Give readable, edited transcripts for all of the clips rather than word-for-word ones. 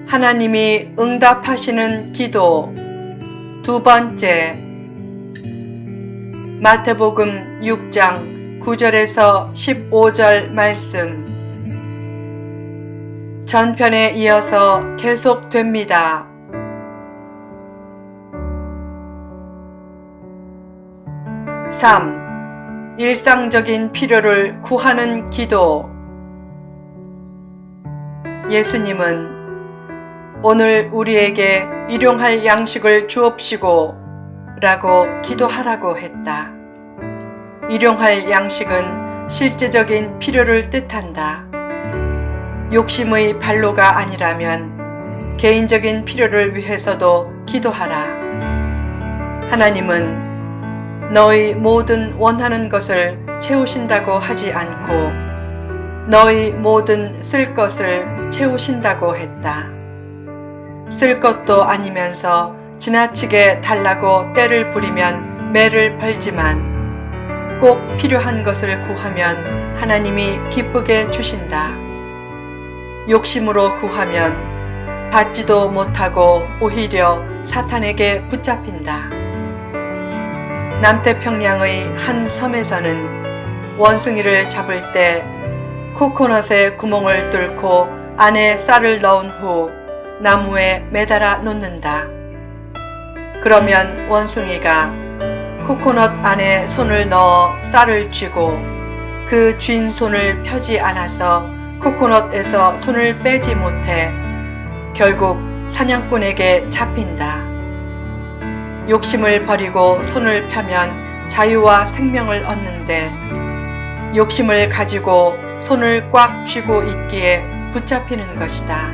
하나님이 응답하시는 기도. 두 번째, 마태복음 6장 9절에서 15절 말씀. 전편에 이어서 계속됩니다. 3. 일상적인 필요를 구하는 기도. 예수님은 오늘 우리에게 일용할 양식을 주옵시고 라고 기도하라고 했다. 일용할 양식은 실제적인 필요를 뜻한다. 욕심의 발로가 아니라면 개인적인 필요를 위해서도 기도하라. 하나님은 너희 모든 원하는 것을 채우신다고 하지 않고 너희 모든 쓸 것을 채우신다고 했다. 쓸 것도 아니면서 지나치게 달라고 떼를 부리면 매를 벌지만 꼭 필요한 것을 구하면 하나님이 기쁘게 주신다. 욕심으로 구하면 받지도 못하고 오히려 사탄에게 붙잡힌다. 남태평양의 한 섬에서는 원숭이를 잡을 때 코코넛에 구멍을 뚫고 안에 쌀을 넣은 후 나무에 매달아 놓는다. 그러면 원숭이가 코코넛 안에 손을 넣어 쌀을 쥐고 그 쥔 손을 펴지 않아서 코코넛에서 손을 빼지 못해 결국 사냥꾼에게 잡힌다. 욕심을 버리고 손을 펴면 자유와 생명을 얻는데 욕심을 가지고 손을 꽉 쥐고 있기에 붙잡히는 것이다.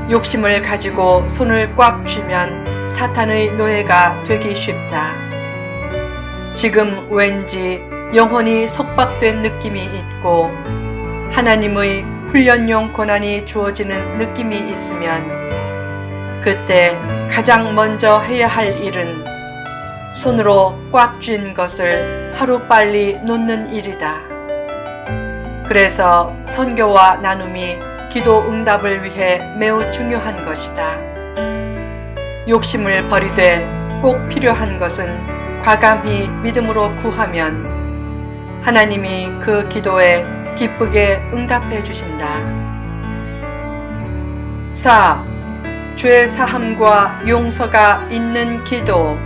욕심을 가지고 손을 꽉 쥐면 사탄의 노예가 되기 쉽다. 지금 왠지 영혼이 속박된 느낌이 있고 하나님의 훈련용 고난이 주어지는 느낌이 있으면 그때 가장 먼저 해야 할 일은 손으로 꽉 쥔 것을 하루빨리 놓는 일이다. 그래서 선교와 나눔이 기도 응답을 위해 매우 중요한 것이다. 욕심을 버리되 꼭 필요한 것은 과감히 믿음으로 구하면 하나님이 그 기도에 기쁘게 응답해 주신다. 4. 죄 사함과 용서가 있는 기도.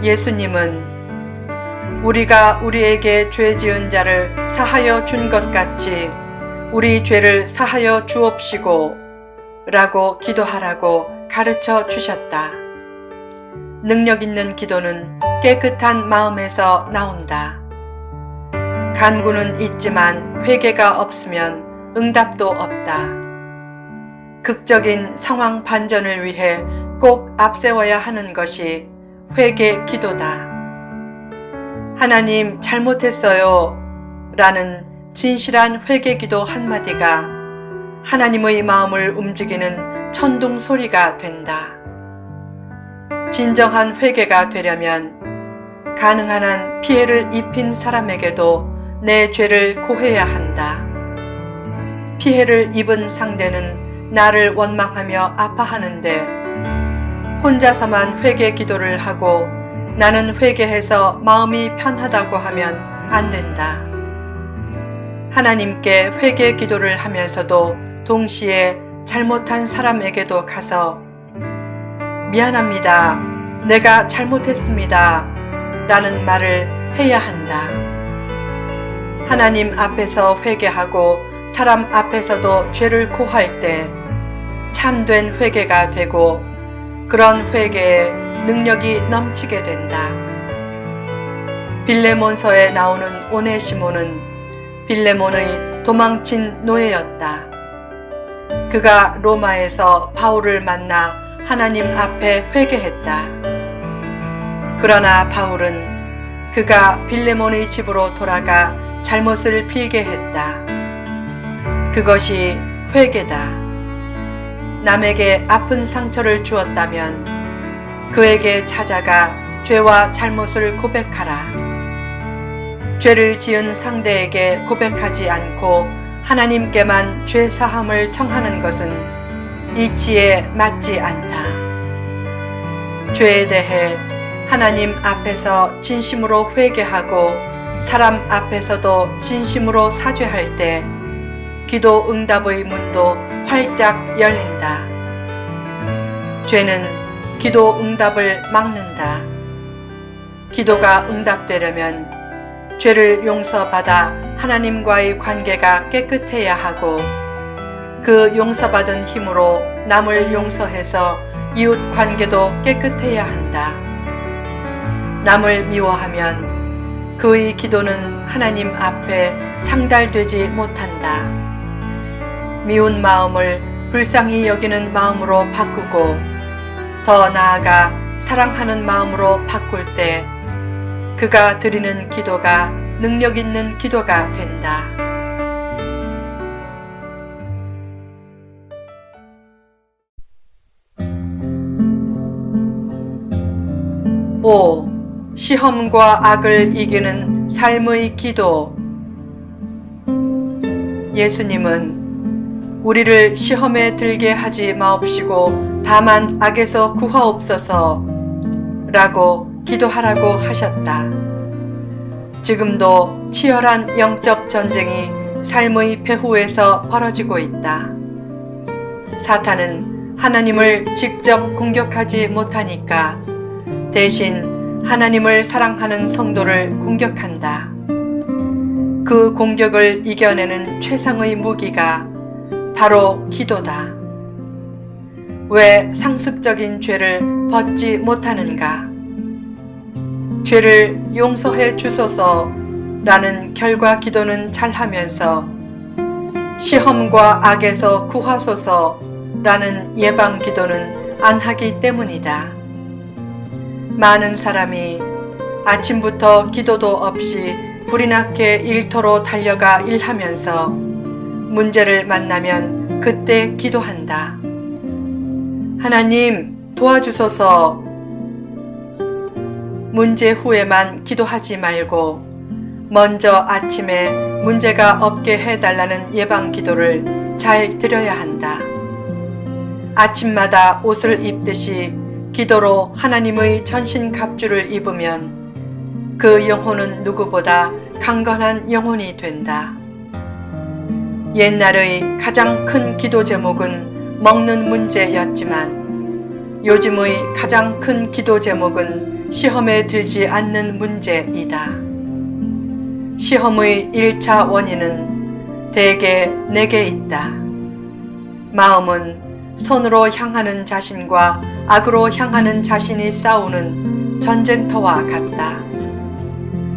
예수님은 우리가 우리에게 죄 지은 자를 사하여 준 것 같이 우리 죄를 사하여 주옵시고 라고 기도하라고 가르쳐 주셨다. 능력 있는 기도는 깨끗한 마음에서 나온다. 간구는 있지만 회개가 없으면 응답도 없다. 극적인 상황 반전을 위해 꼭 앞세워야 하는 것이 회개 기도다. 하나님 잘못했어요 라는 진실한 회개 기도 한마디가 하나님의 마음을 움직이는 천둥 소리가 된다. 진정한 회개가 되려면 가능한 한 피해를 입힌 사람에게도 내 죄를 고해야 한다. 피해를 입은 상대는 나를 원망하며 아파하는데 혼자서만 회개 기도를 하고 나는 회개해서 마음이 편하다고 하면 안 된다. 하나님께 회개 기도를 하면서도 동시에 잘못한 사람에게도 가서 미안합니다. 내가 잘못했습니다. 라는 말을 해야 한다. 하나님 앞에서 회개하고 사람 앞에서도 죄를 고할 때 참된 회개가 되고 그런 회개에 능력이 넘치게 된다. 빌레몬서에 나오는 오네시모는 빌레몬의 도망친 노예였다. 그가 로마에서 바울을 만나 하나님 앞에 회개했다. 그러나 바울은 그가 빌레몬의 집으로 돌아가 잘못을 빌게 했다. 그것이 회개다. 남에게 아픈 상처를 주었다면 그에게 찾아가 죄와 잘못을 고백하라. 죄를 지은 상대에게 고백하지 않고 하나님께만 죄 사함을 청하는 것은 이치에 맞지 않다. 죄에 대해 하나님 앞에서 진심으로 회개하고 사람 앞에서도 진심으로 사죄할 때 기도 응답의 문도 활짝 열린다. 죄는 기도 응답을 막는다. 기도가 응답되려면 죄를 용서받아 하나님과의 관계가 깨끗해야 하고 그 용서받은 힘으로 남을 용서해서 이웃 관계도 깨끗해야 한다. 남을 미워하면 그의 기도는 하나님 앞에 상달되지 못한다. 미운 마음을 불쌍히 여기는 마음으로 바꾸고 더 나아가 사랑하는 마음으로 바꿀 때 그가 드리는 기도가 능력 있는 기도가 된다. 5. 시험과 악을 이기는 삶의 기도. 예수님은 우리를 시험에 들게 하지 마옵시고 다만 악에서 구하옵소서 라고 기도하라고 하셨다. 지금도 치열한 영적 전쟁이 삶의 배후에서 벌어지고 있다. 사탄은 하나님을 직접 공격하지 못하니까 대신 하나님을 사랑하는 성도를 공격한다. 그 공격을 이겨내는 최상의 무기가 바로 기도다. 왜 상습적인 죄를 벗지 못하는가? 죄를 용서해 주소서 라는 결과 기도는 잘하면서 시험과 악에서 구하소서 라는 예방 기도는 안 하기 때문이다. 많은 사람이 아침부터 기도도 없이 불이 나게 일터로 달려가 일하면서 문제를 만나면 그때 기도한다. 하나님 도와주소서. 문제 후에만 기도하지 말고 먼저 아침에 문제가 없게 해달라는 예방 기도를 잘 드려야 한다. 아침마다 옷을 입듯이 기도로 하나님의 전신 갑주를 입으면 그 영혼은 누구보다 강건한 영혼이 된다. 옛날의 가장 큰 기도 제목은 먹는 문제였지만 요즘의 가장 큰 기도 제목은 시험에 들지 않는 문제이다. 시험의 1차 원인은 대개 내게 있다. 마음은 선으로 향하는 자신과 악으로 향하는 자신이 싸우는 전쟁터와 같다.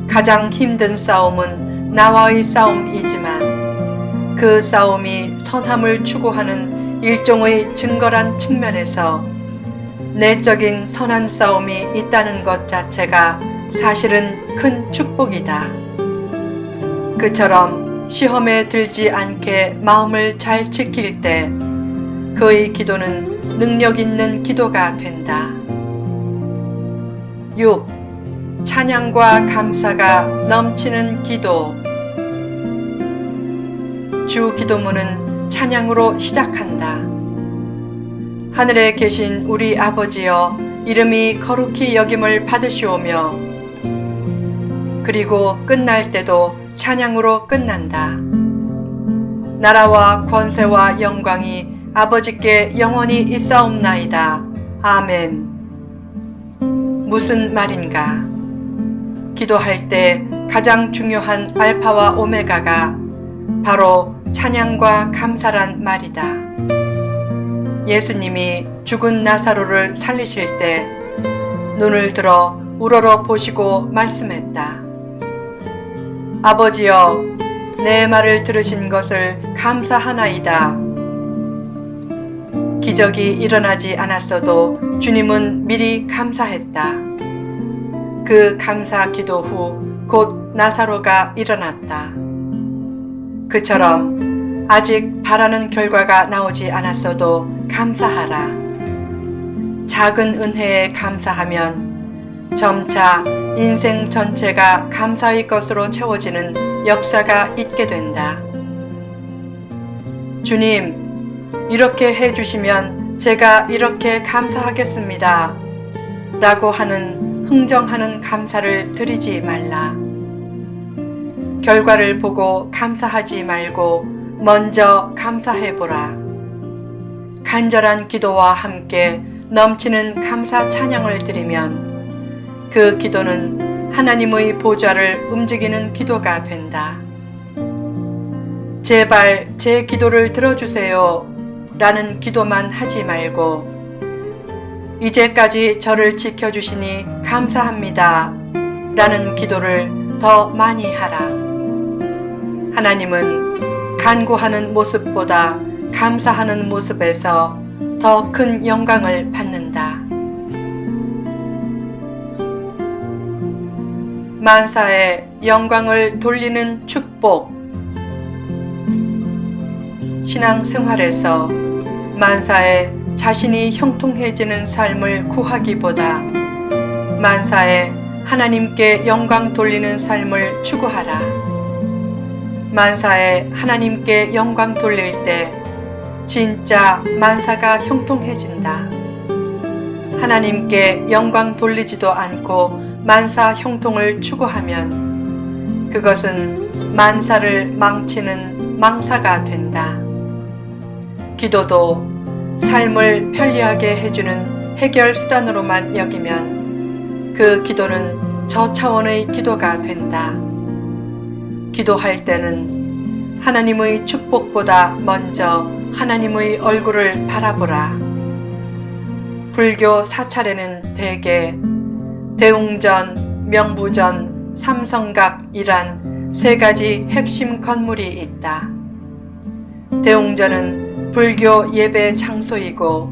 가장 힘든 싸움은 나와의 싸움이지만 그 싸움이 선함을 추구하는 일종의 증거란 측면에서 내적인 선한 싸움이 있다는 것 자체가 사실은 큰 축복이다. 그처럼 시험에 들지 않게 마음을 잘 지킬 때 그의 기도는 능력 있는 기도가 된다. 6. 찬양과 감사가 넘치는 기도. 주 기도문은 찬양으로 시작한다. 하늘에 계신 우리 아버지여, 이름이 거룩히 여김을 받으시오며, 그리고 끝날 때도 찬양으로 끝난다. 나라와 권세와 영광이 아버지께 영원히 있사옵나이다. 아멘. 무슨 말인가? 기도할 때 가장 중요한 알파와 오메가가 바로 찬양과 감사란 말이다. 예수님이 죽은 나사로를 살리실 때 눈을 들어 우러러 보시고 말씀했다. 아버지여, 내 말을 들으신 것을 감사하나이다. 기적이 일어나지 않았어도 주님은 미리 감사했다. 그 감사 기도 후 곧 나사로가 일어났다. 그처럼 아직 바라는 결과가 나오지 않았어도 감사하라. 작은 은혜에 감사하면 점차 인생 전체가 감사의 것으로 채워지는 역사가 있게 된다. 주님, 이렇게 해주시면 제가 이렇게 감사하겠습니다. 라고 하는 흥정하는 감사를 드리지 말라. 결과를 보고 감사하지 말고 먼저 감사해보라. 간절한 기도와 함께 넘치는 감사 찬양을 드리면 그 기도는 하나님의 보좌를 움직이는 기도가 된다. 제발 제 기도를 들어주세요 라는 기도만 하지 말고 이제까지 저를 지켜주시니 감사합니다 라는 기도를 더 많이 하라. 하나님은 간구하는 모습보다 감사하는 모습에서 더 큰 영광을 받는다. 만사에 영광을 돌리는 축복. 신앙생활에서 만사에 자신이 형통해지는 삶을 구하기보다 만사에 하나님께 영광 돌리는 삶을 추구하라. 만사에 하나님께 영광 돌릴 때 진짜 만사가 형통해진다. 하나님께 영광 돌리지도 않고 만사 형통을 추구하면 그것은 만사를 망치는 망사가 된다. 기도도 삶을 편리하게 해주는 해결 수단으로만 여기면 그 기도는 저차원의 기도가 된다. 기도할 때는 하나님의 축복보다 먼저 하나님의 얼굴을 바라보라. 불교 사찰에는 대개 대웅전, 명부전, 삼성각이란 세 가지 핵심 건물이 있다. 대웅전은 불교 예배 장소이고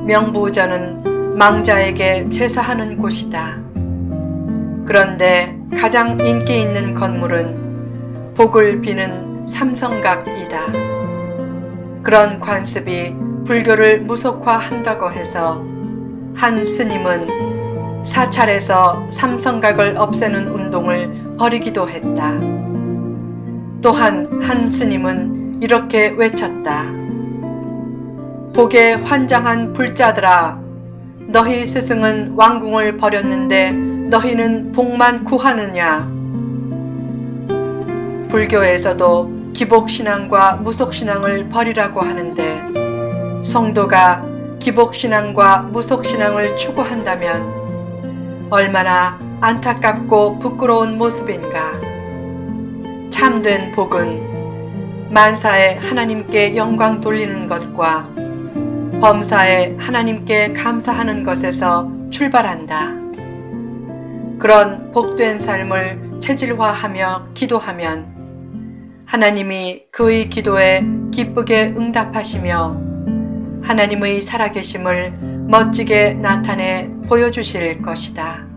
명부전은 망자에게 제사하는 곳이다. 그런데 가장 인기 있는 건물은 복을 비는 삼성각이다. 그런 관습이 불교를 무속화한다고 해서 한 스님은 사찰에서 삼성각을 없애는 운동을 벌이기도 했다. 또한 한 스님은 이렇게 외쳤다. 복에 환장한 불자들아, 너희 스승은 왕궁을 버렸는데 너희는 복만 구하느냐? 불교에서도 기복신앙과 무속신앙을 버리라고 하는데 성도가 기복신앙과 무속신앙을 추구한다면 얼마나 안타깝고 부끄러운 모습인가. 참된 복은 만사에 하나님께 영광 돌리는 것과 범사에 하나님께 감사하는 것에서 출발한다. 그런 복된 삶을 체질화하며 기도하면 하나님이 그의 기도에 기쁘게 응답하시며 하나님의 살아계심을 멋지게 나타내 보여주실 것이다.